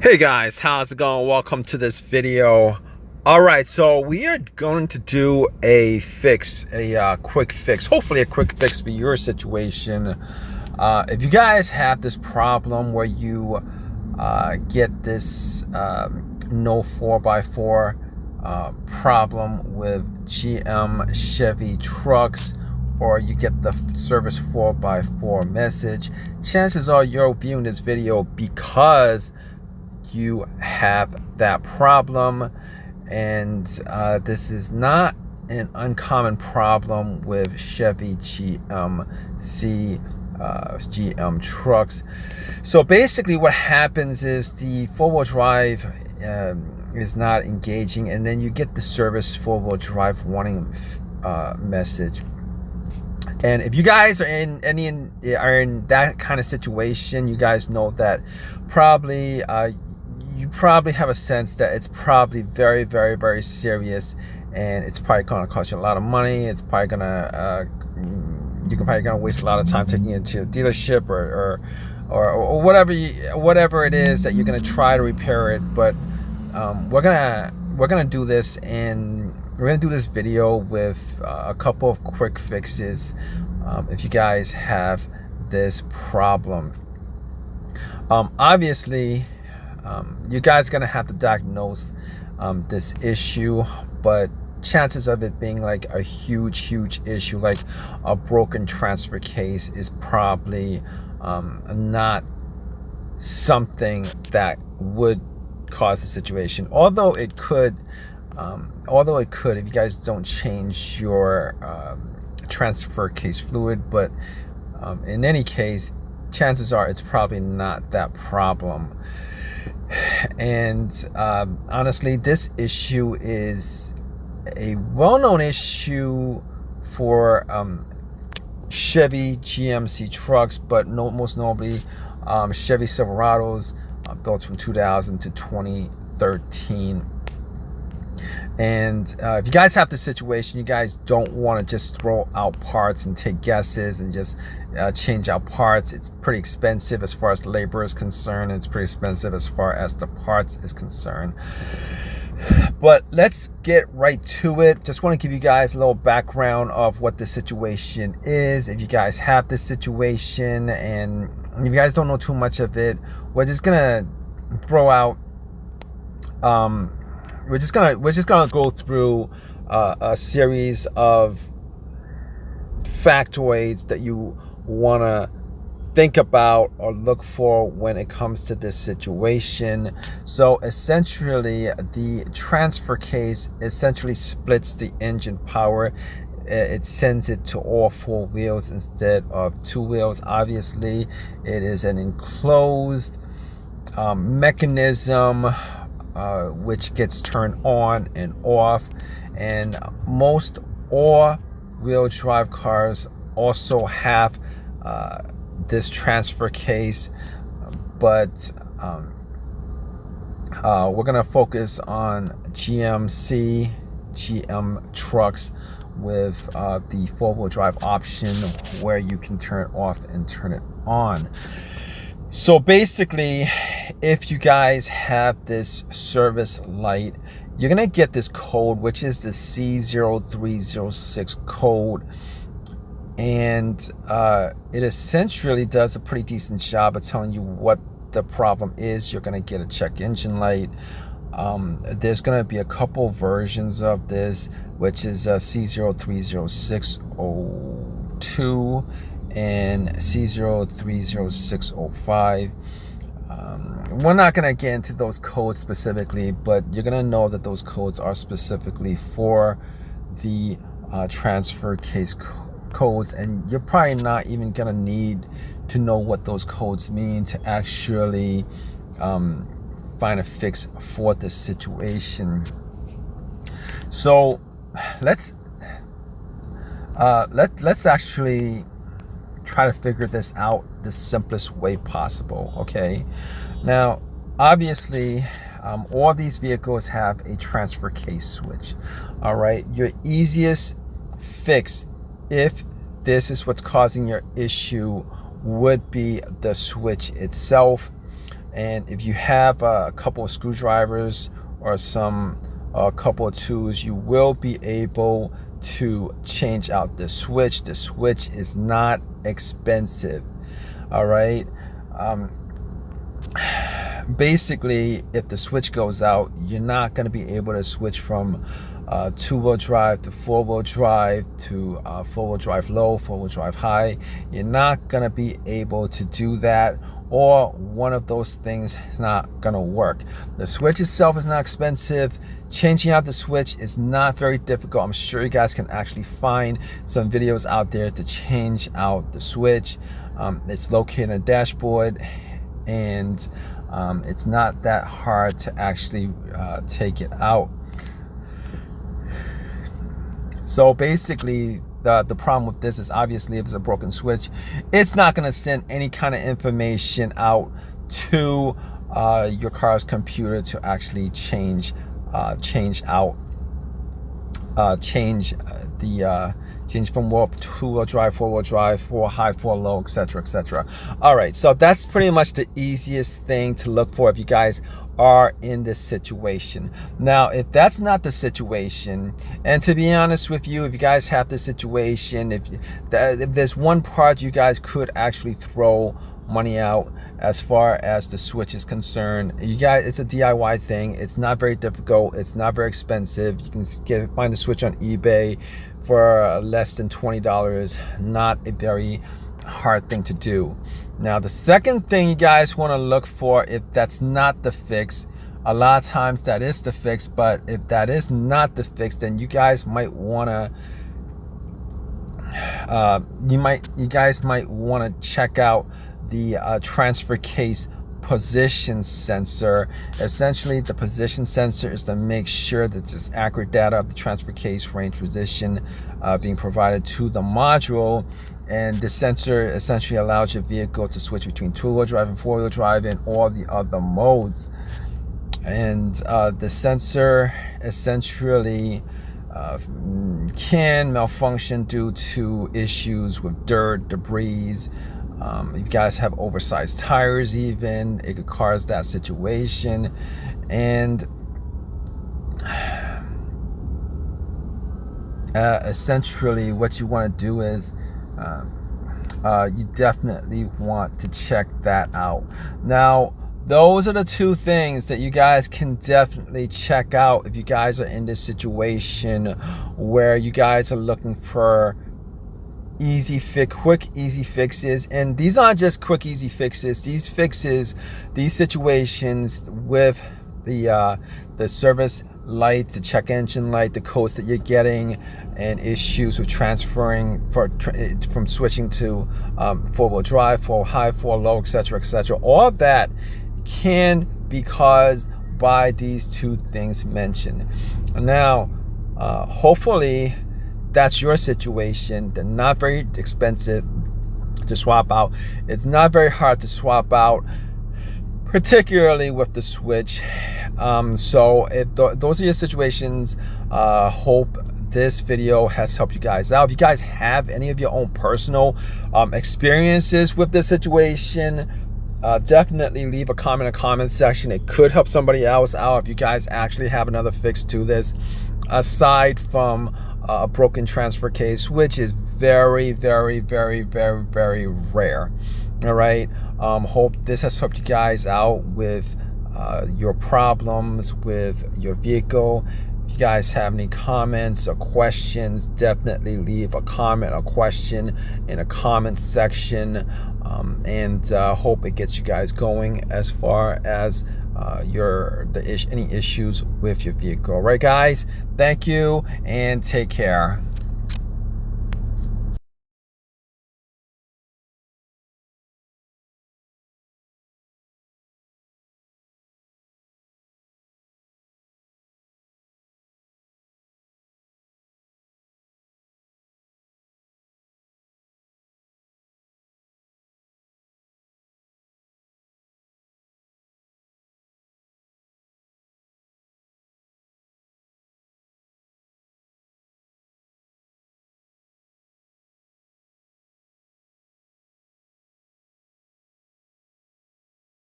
Hey guys, how's it going? Welcome to this video. All right, so we are going to do a fix, a quick fix, hopefully a quick fix for your situation. If you guys have this problem where you get this no 4x4 problem with GM Chevy trucks, or you get the service 4x4 message, chances are you're viewing this video because you have that problem. And this is not an uncommon problem with Chevy GMC GM trucks. So basically what happens is the four-wheel drive is not engaging, and then you get the service four-wheel drive warning message. And if you guys are in that kind of situation, you guys know that probably you probably have a sense that it's probably very, very, very serious, and it's probably going to cost you a lot of money. It's probably going to you're probably going to waste a lot of time taking it to a dealership or whatever it is that you're going to try to repair it. But we're gonna do this, and we're gonna do this video with a couple of quick fixes if you guys have this problem. Obviously, you guys are gonna have to diagnose this issue, but chances of it being like a huge issue, like a broken transfer case, is probably not something that would cause the situation. Although it could if you guys don't change your transfer case fluid. But in any case, chances are it's probably not that problem. And honestly, this issue is a well-known issue for Chevy GMC trucks, but most notably Chevy Silverados built from 2000 to 2013. And if you guys have this situation, you guys don't want to just throw out parts and take guesses and just change out parts. It's pretty expensive as far as the labor is concerned. It's pretty expensive as far as the parts is concerned. But let's get right to it. Just want to give you guys a little background of what the situation is. If you guys have this situation and if you guys don't know too much of it, we're just gonna throw out we're just gonna go through a series of factoids that you want to think about or look for when it comes to this situation. So essentially, the transfer case essentially splits the engine power. It sends it to all four wheels instead of two wheels. Obviously, it is an enclosed mechanism which gets turned on and off. And most all-wheel drive cars also have this transfer case, but we're gonna focus on GM trucks with the four-wheel drive option, where you can turn it off and turn it on. So basically, if you guys have this service light, you're gonna get this code, which is the C0306 code, and it essentially does a pretty decent job of telling you what the problem is. You're gonna get a check engine light. There's gonna be a couple versions of this, which is C030602 and C030605. We're not going to get into those codes specifically, but you're going to know that those codes are specifically for the transfer case codes, and you're probably not even going to need to know what those codes mean to actually find a fix for this situation. So let's actually try to figure this out the simplest way possible. Okay, now obviously all these vehicles have a transfer case switch. All right, your easiest fix, if this is what's causing your issue, would be the switch itself. And if you have a couple of screwdrivers or a couple of tools, you will be able to change out the switch. The switch is not expensive. All right. Basically, if the switch goes out, you're not going to be able to switch from two-wheel drive to four-wheel drive to four-wheel drive low, four-wheel drive high. You're not going to be able to do that, or one of those things is not going to work. The switch itself is not expensive. Changing out the switch is not very difficult. I'm sure you guys can actually find some videos out there to change out the switch. It's located on the dashboard, and it's not that hard to actually take it out. So basically, the problem with this is, obviously, if it's a broken switch, it's not going to send any kind of information out to your car's computer to actually change from two-wheel drive, four-wheel drive, four high, four low, etc., etc. All right, so that's pretty much the easiest thing to look for if you guys are in this situation. Now, if that's not the situation, and to be honest with you, if you guys have this situation, if there's one part you guys could actually throw money out as far as the switch is concerned, you guys, it's a DIY thing. It's not very difficult. It's not very expensive. You can find the switch on eBay for less than $20. Not a very hard thing to do. Now, the second thing you guys want to look for, if that's not the fix, a lot of times that is the fix, but if that is not the fix, then you guys might want to you guys might want to check out the transfer case position sensor. Essentially, the position sensor is to make sure that there's accurate data of the transfer case range position being provided to the module. And the sensor essentially allows your vehicle to switch between two-wheel drive and four-wheel drive and all the other modes. And the sensor essentially can malfunction due to issues with dirt, debris. If you guys have oversized tires, even, it could cause that situation. And essentially what you want to do is you definitely want to check that out. Now, those are the two things that you guys can definitely check out if you guys are in this situation where you guys are looking for quick easy fixes. And these aren't just quick easy fixes. These situations with the service light, the check engine light, the codes that you're getting, and issues with transferring from switching to four-wheel drive, four high, four low, etc., etc. All of that can be caused by these two things mentioned. Now, hopefully that's your situation. They're not very expensive to swap out. It's not very hard to swap out, particularly with the switch. So if those are your situations, hope this video has helped you guys out. If you guys have any of your own personal experiences with this situation, definitely leave a comment in the comment section. It could help somebody else out if you guys actually have another fix to this, aside from a broken transfer case, which is very, very, very, very, very rare. All right. Hope this has helped you guys out with your problems with your vehicle. If you guys have any comments or questions, definitely leave a comment or question in a comment section, and hope it gets you guys going as far as any issues with your vehicle. All right, guys, thank you and take care.